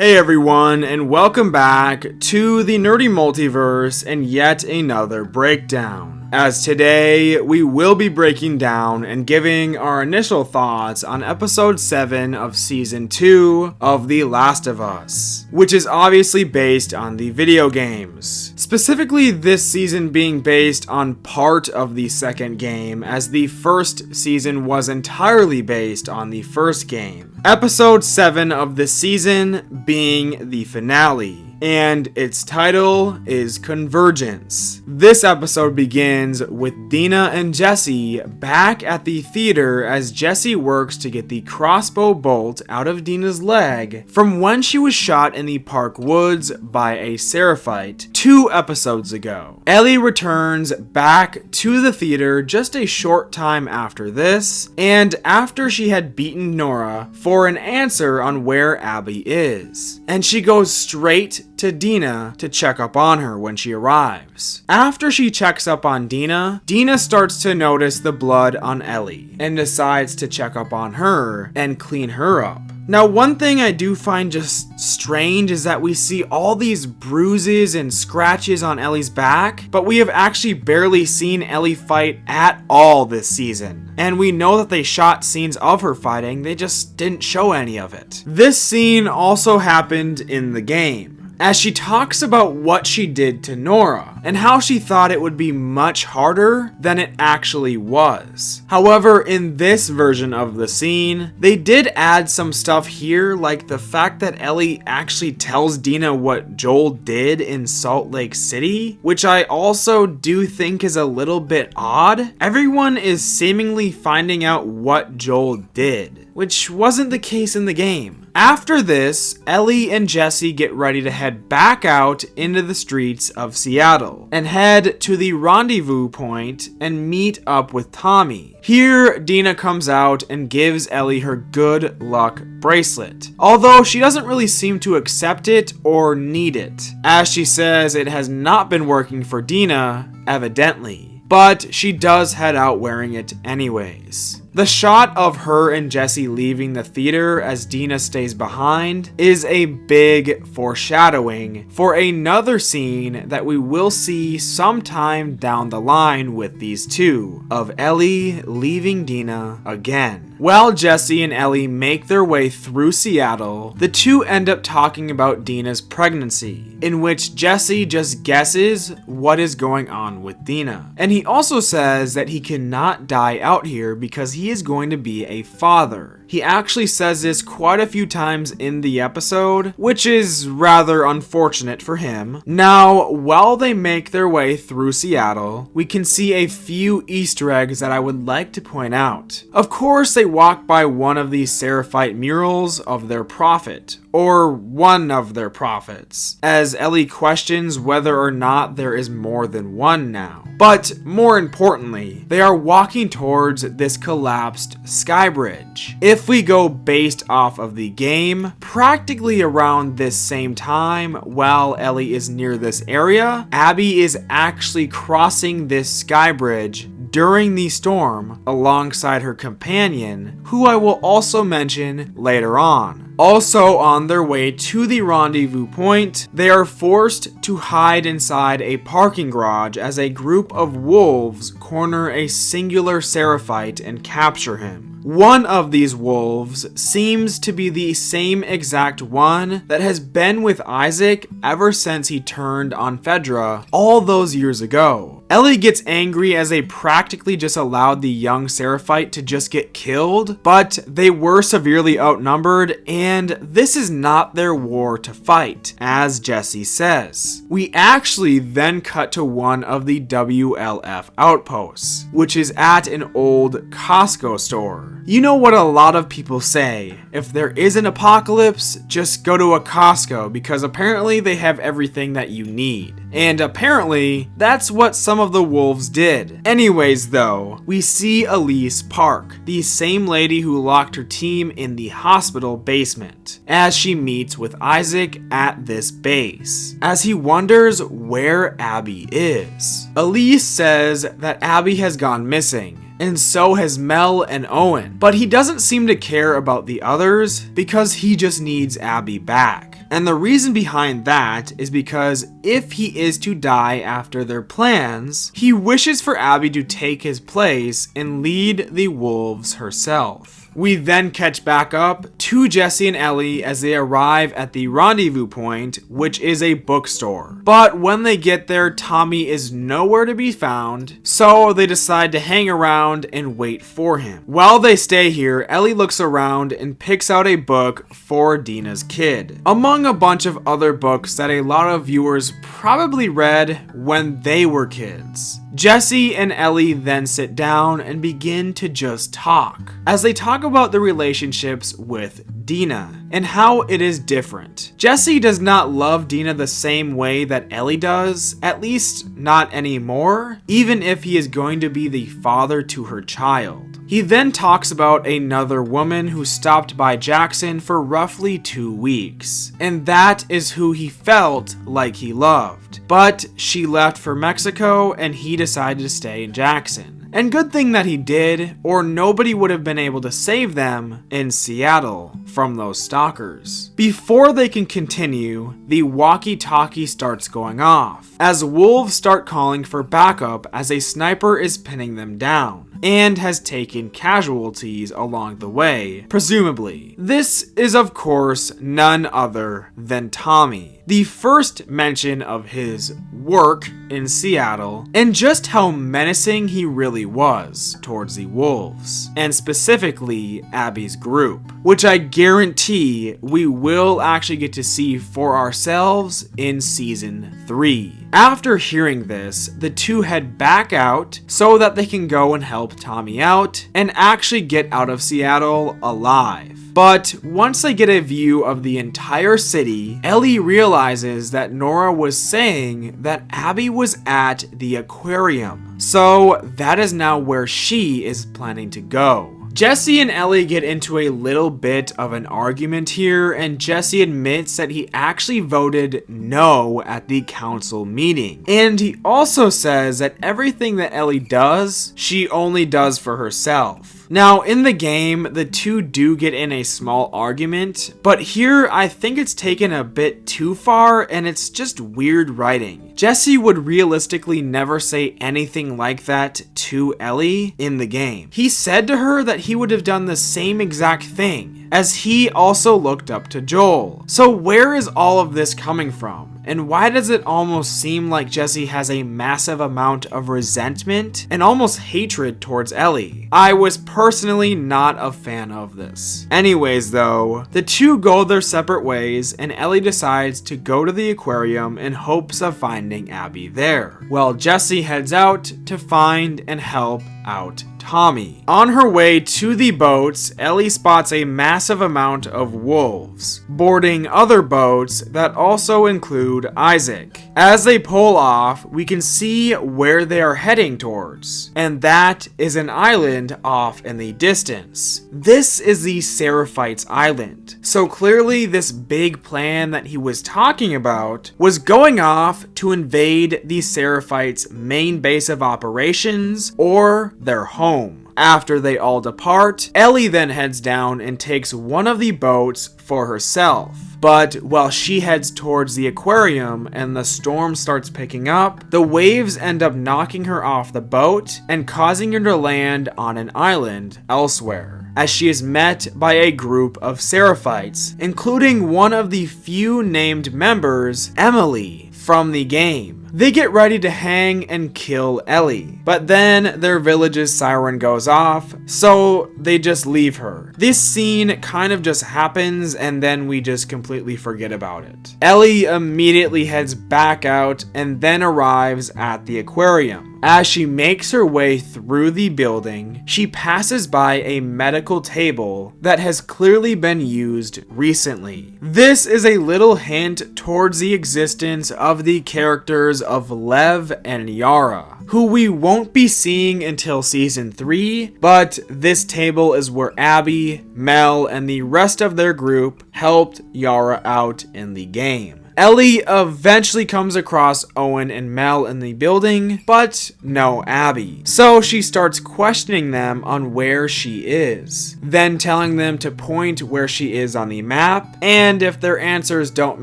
Hey everyone, and welcome back to the Nerdy Multiverse and yet another breakdown. As today, we will be breaking down and giving our initial thoughts on episode 7 of season 2 of The Last of Us, which is obviously based on the video games. Specifically, this season being based on part of the second game, as the first season was entirely based on the first game. Episode 7 of the season being the finale, and its title is Convergence. This episode begins with Dina and Jesse back at the theater as Jesse works to get the crossbow bolt out of Dina's leg from when she was shot in the park woods by a Seraphite 2 episodes ago. Ellie returns back to the theater just a short time after this, and after she had beaten Nora for an answer on where Abby is, and she goes straight to Dina to check up on her when she arrives. After she checks up on Dina, Dina starts to notice the blood on Ellie and decides to check up on her and clean her up. Now, one thing I do find just strange is that we see all these bruises and scratches on Ellie's back, but we have actually barely seen Ellie fight at all this season. And we know that they shot scenes of her fighting, they just didn't show any of it. This scene also happened in the game, as she talks about what she did to Nora, and how she thought it would be much harder than it actually was. However, in this version of the scene, they did add some stuff here, like the fact that Ellie actually tells Dina what Joel did in Salt Lake City, which I also do think is a little bit odd. Everyone is seemingly finding out what Joel did, which wasn't the case in the game. After this, Ellie and Jesse get ready to head back out into the streets of Seattle and head to the rendezvous point and meet up with Tommy. Here, Dina comes out and gives Ellie her good luck bracelet, although she doesn't really seem to accept it or need it, as she says it has not been working for Dina, evidently, but she does head out wearing it anyways. The shot of her and Jesse leaving the theater as Dina stays behind is a big foreshadowing for another scene that we will see sometime down the line with these two, of Ellie leaving Dina again. While Jesse and Ellie make their way through Seattle, the two end up talking about Dina's pregnancy, in which Jesse just guesses what is going on with Dina. And he also says that he cannot die out here because he is going to be a father. He actually says this quite a few times in the episode, which is rather unfortunate for him. Now, while they make their way through Seattle, we can see a few Easter eggs that I would like to point out. Of course, they walk by one of these Seraphite murals of their prophet, or one of their prophets, as Ellie questions whether or not there is more than one now. But more importantly, they are walking towards this collapsed sky bridge. If we go based off of the game, practically around this same time, while Ellie is near this area, Abby is actually crossing this sky bridge during the storm alongside her companion, who I will also mention later on. Also on their way to the rendezvous point, they are forced to hide inside a parking garage as a group of wolves corner a singular Seraphite and capture him. One of these wolves seems to be the same exact one that has been with Isaac ever since he turned on Fedra all those years ago. Ellie gets angry as they practically just allowed the young Seraphite to just get killed, but they were severely outnumbered and this is not their war to fight, as Jesse says. We actually then cut to one of the WLF outposts, which is at an old Costco store. You know what a lot of people say, if there is an apocalypse, just go to a Costco because apparently they have everything that you need. And apparently, that's what some of the wolves did. Anyways though, we see Elise Park, the same lady who locked her team in the hospital basement, as she meets with Isaac at this base, as he wonders where Abby is. Elise says that Abby has gone missing, and so has Mel and Owen, but he doesn't seem to care about the others because he just needs Abby back. And the reason behind that is because if he is to die after their plans, he wishes for Abby to take his place and lead the wolves herself. We then catch back up to Jesse and Ellie as they arrive at the rendezvous point, which is a bookstore. But when they get there, Tommy is nowhere to be found, so they decide to hang around and wait for him. While they stay here, Ellie looks around and picks out a book for Dina's kid, among a bunch of other books that a lot of viewers probably read when they were kids. Jesse and Ellie then sit down and begin to just talk, as they talk about the relationships with Dina and how it is different. Jesse does not love Dina the same way that Ellie does, at least not anymore, even if he is going to be the father to her child. He then talks about another woman who stopped by Jackson for roughly 2 weeks, and that is who he felt like he loved. But she left for Mexico and he decided to stay in Jackson. And good thing that he did, or nobody would have been able to save them in Seattle from those stalkers. Before they can continue, the walkie-talkie starts going off, as wolves start calling for backup as a sniper is pinning them down and has taken casualties along the way, presumably. This is of course none other than Tommy, the first mention of his work in Seattle, and just how menacing he really was towards the wolves, and specifically Abby's group, which I guarantee we will actually get to see for ourselves in season 3. After hearing this, the two head back out so that they can go and help Tommy out and actually get out of Seattle alive. But once they get a view of the entire city, Ellie realizes that Nora was saying that Abby was at the aquarium. So that is now where she is planning to go. Jesse and Ellie get into a little bit of an argument here, and Jesse admits that he actually voted no at the council meeting. And he also says that everything that Ellie does, she only does for herself. Now, in the game, the two do get in a small argument, but here I think it's taken a bit too far and it's just weird writing. Jesse would realistically never say anything like that to Ellie in the game. He said to her that he would have done the same exact thing, as he also looked up to Joel. So where is all of this coming from? And why does it almost seem like Jesse has a massive amount of resentment and almost hatred towards Ellie? I was personally not a fan of this. Anyways though, the two go their separate ways and Ellie decides to go to the aquarium in hopes of finding Abby there, while Jesse heads out to find and help out Tommy. On her way to the boats, Ellie spots a massive amount of wolves boarding other boats that also include Isaac. As they pull off, we can see where they are heading towards, and that is an island off in the distance. This is the Seraphite's island. So clearly this big plan that he was talking about was going off to invade the Seraphite's main base of operations, or their home. After they all depart, Ellie then heads down and takes one of the boats for herself. But while she heads towards the aquarium and the storm starts picking up, the waves end up knocking her off the boat and causing her to land on an island elsewhere, as she is met by a group of Seraphites, including one of the few named members, Emily, from the game. They get ready to hang and kill Ellie, but then their village's siren goes off, so they just leave her. This scene kind of just happens and then we just completely forget about it. Ellie immediately heads back out and then arrives at the aquarium. As she makes her way through the building, she passes by a medical table that has clearly been used recently. This is a little hint towards the existence of the characters of Lev and Yara, who we won't be seeing until season 3, but this table is where Abby, Mel, and the rest of their group helped Yara out in the game. Ellie eventually comes across Owen and Mel in the building, but no Abby. So she starts questioning them on where she is, then telling them to point where she is on the map, and if their answers don't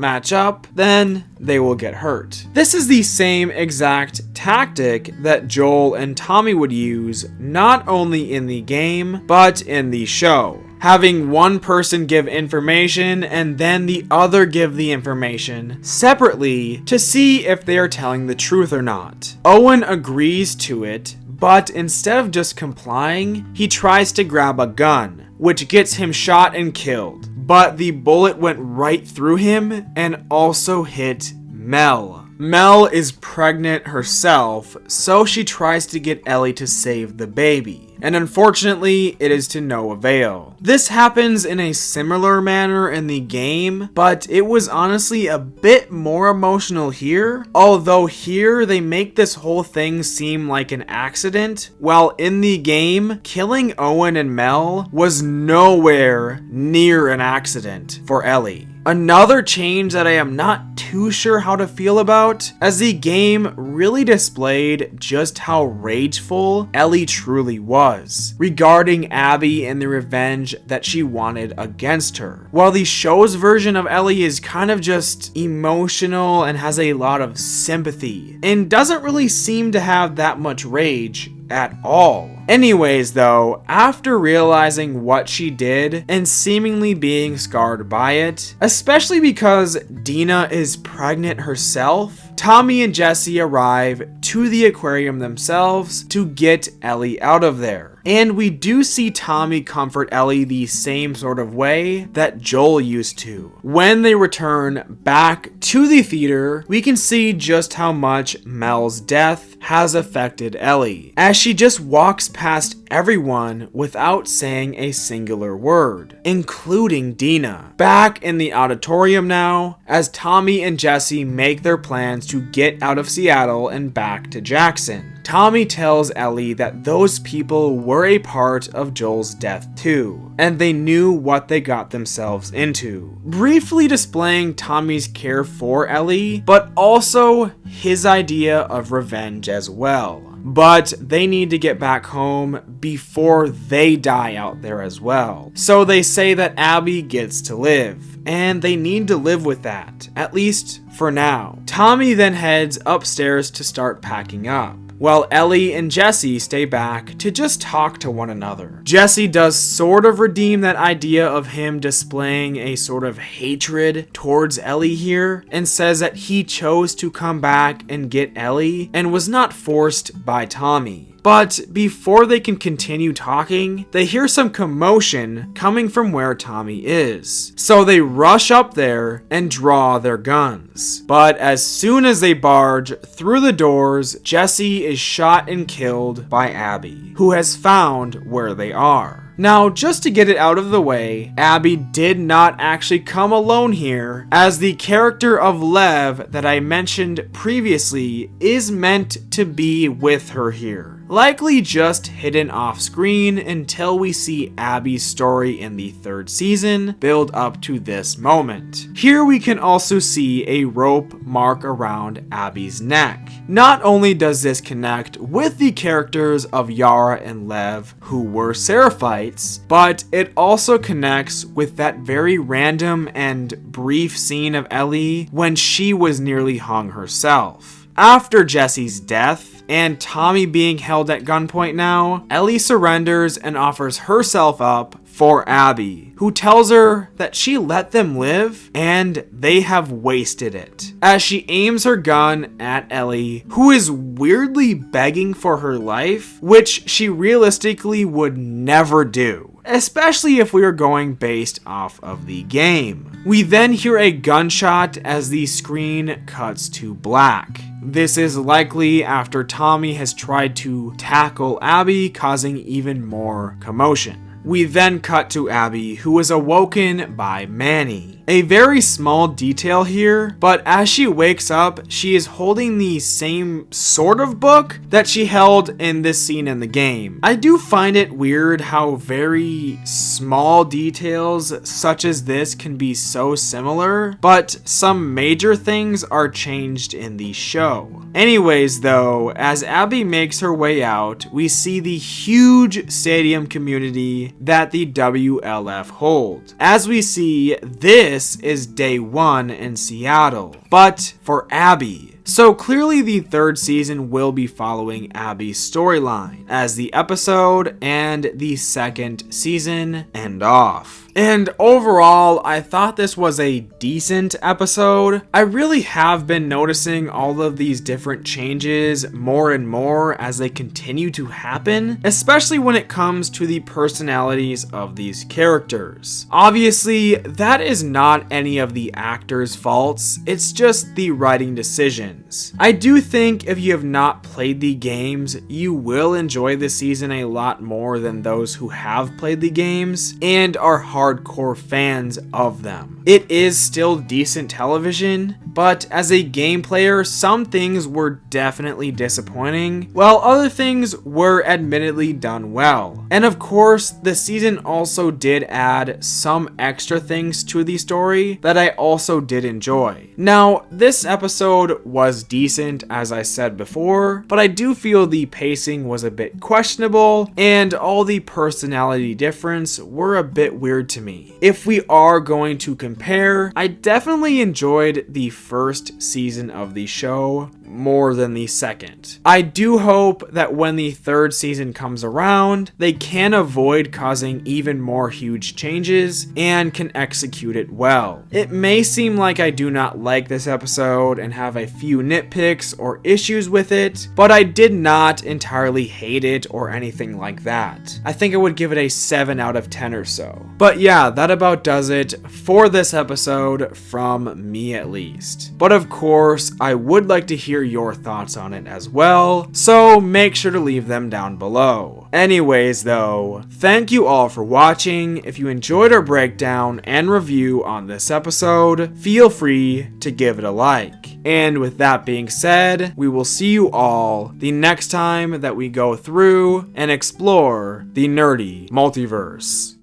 match up, then they will get hurt. This is the same exact tactic that Joel and Tommy would use not only in the game, but in the show. Having one person give information and then the other give the information separately to see if they are telling the truth or not. Owen agrees to it, but instead of just complying, he tries to grab a gun, which gets him shot and killed. But the bullet went right through him and also hit Mel. Mel is pregnant herself, so she tries to get Ellie to save the baby, and unfortunately, it is to no avail. This happens in a similar manner in the game, but it was honestly a bit more emotional here, although here they make this whole thing seem like an accident, while in the game, killing Owen and Mel was nowhere near an accident for Ellie. Another change that I am not too sure how to feel about, as the game really displayed just how rageful Ellie truly was regarding Abby and the revenge that she wanted against her. While the show's version of Ellie is kind of just emotional and has a lot of sympathy, and doesn't really seem to have that much rage at all. Anyways though, after realizing what she did and seemingly being scarred by it, especially because Dina is pregnant herself, Tommy and Jesse arrive to the aquarium themselves to get Ellie out of there. And we do see Tommy comfort Ellie the same sort of way that Joel used to. When they return back to the theater, we can see just how much Mel's death has affected Ellie, as she just walks past everyone without saying a singular word, including Dina. Back in the auditorium now, as Tommy and Jesse make their plans to get out of Seattle and back to Jackson. Tommy tells Ellie that those people were a part of Joel's death too, and they knew what they got themselves into, briefly displaying Tommy's care for Ellie, but also his idea of revenge as well. But they need to get back home before they die out there as well. So they say that Abby gets to live, and they need to live with that, at least for now. Tommy then heads upstairs to start packing up, while Ellie and Jesse stay back to just talk to one another. Jesse does sort of redeem that idea of him displaying a sort of hatred towards Ellie here, and says that he chose to come back and get Ellie and was not forced by Tommy. But before they can continue talking, they hear some commotion coming from where Tommy is. So they rush up there and draw their guns. But as soon as they barge through the doors, Jesse is shot and killed by Abby, who has found where they are. Now, just to get it out of the way, Abby did not actually come alone here, as the character of Lev that I mentioned previously is meant to be with her here. Likely just hidden off screen until we see Abby's story in the third season build up to this moment. Here we can also see a rope mark around Abby's neck. Not only does this connect with the characters of Yara and Lev, who were Seraphites, but it also connects with that very random and brief scene of Ellie when she was nearly hung herself. After Jesse's death, and Tommy being held at gunpoint now, Ellie surrenders and offers herself up for Abby, who tells her that she let them live and they have wasted it, as she aims her gun at Ellie, who is weirdly begging for her life, which she realistically would never do, especially if we are going based off of the game. We then hear a gunshot as the screen cuts to black. This is likely after Tommy has tried to tackle Abby, causing even more commotion. We then cut to Abby, who is awoken by Manny. A very small detail here, but as she wakes up, she is holding the same sort of book that she held in this scene in the game. I do find it weird how very small details such as this can be so similar, but some major things are changed in the show. Anyways though, as Abby makes her way out, we see the huge stadium community that the WLF hold. As we see, this is day 1 in Seattle, but for Abby. So clearly the third season will be following Abby's storyline, as the episode and the second season end off. And overall, I thought this was a decent episode. I really have been noticing all of these different changes more and more as they continue to happen, especially when it comes to the personalities of these characters. Obviously, that is not any of the actors' faults, it's just the writing decisions. I do think if you have not played the games, you will enjoy this season a lot more than those who have played the games and are hardcore fans of them. It is still decent television, but as a game player, some things were definitely disappointing, while other things were admittedly done well. And of course, the season also did add some extra things to the story that I also did enjoy. Now, this episode was decent, as I said before, but I do feel the pacing was a bit questionable, and all the personality difference were a bit weird to me. If we are going to compare, I definitely enjoyed the first season of the show more than the second. I do hope that when the third season comes around, they can avoid causing even more huge changes and can execute it well. It may seem like I do not like this episode and have a few nitpicks or issues with it, but I did not entirely hate it or anything like that. I think I would give it a 7 out of 10 or so. But yeah, that about does it for this episode, from me at least. But of course, I would like to hear your thoughts on it as well, so make sure to leave them down below. Anyways though, thank you all for watching. If you enjoyed our breakdown and review on this episode, feel free to give it a like. And with that being said, we will see you all the next time that we go through and explore the nerdy multiverse.